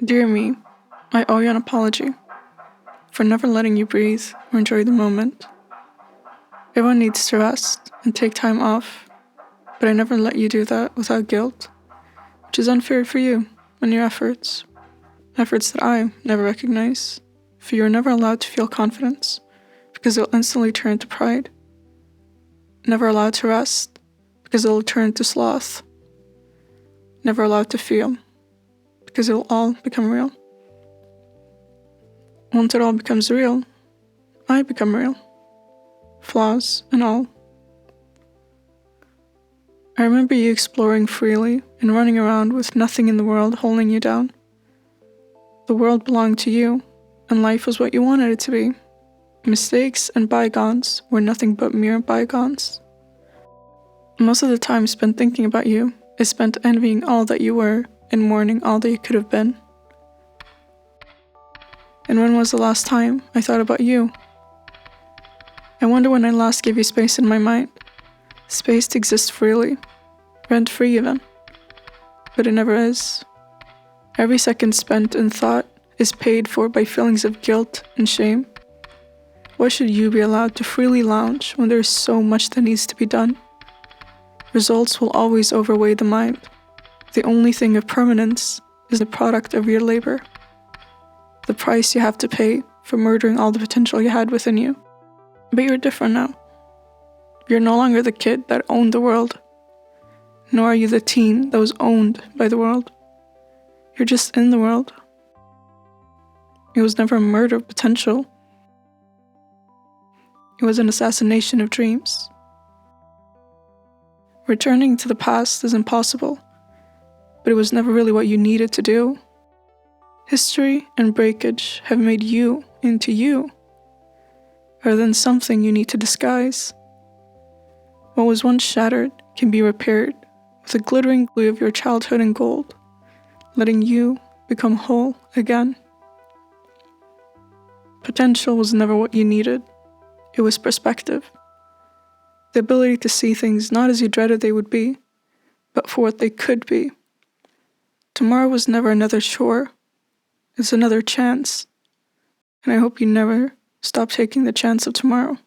Dear me, I owe you an apology for never letting you breathe or enjoy the moment. Everyone needs to rest and take time off, but I never let you do that without guilt, which is unfair for you and your efforts that I never recognize, for you're never allowed to feel confidence, because it'll instantly turn to pride. Never allowed to rest, because it'll turn to sloth. Never allowed to feel, because it'll all become real. Once it all becomes real, I become real. Flaws and all. I remember you exploring freely and running around with nothing in the world holding you down. The world belonged to you, and life was what you wanted it to be. Mistakes and bygones were nothing but mere bygones. Most of the time spent thinking about you is spent envying all that you were and mourning all that you could have been. And when was the last time I thought about you? I wonder when I last gave you space in my mind. Space to exist freely, rent-free even. But it never is. Every second spent in thought is paid for by feelings of guilt and shame. Why should you be allowed to freely lounge when there is so much that needs to be done? Results will always overweigh the mind. The only thing of permanence is the product of your labor. The price you have to pay for murdering all the potential you had within you. But you're different now. You're no longer the kid that owned the world, nor are you the teen that was owned by the world. You're just in the world. It was never a murder of potential. It was an assassination of dreams. Returning to the past is impossible, but it was never really what you needed to do. History and breakage have made you into you, rather than something you need to disguise. What was once shattered can be repaired with a glittering glue of your childhood in gold, letting you become whole again. Potential was never what you needed. It was perspective. The ability to see things not as you dreaded they would be, but for what they could be. Tomorrow was never another chore. It's another chance. And I hope you never stop taking the chance of tomorrow.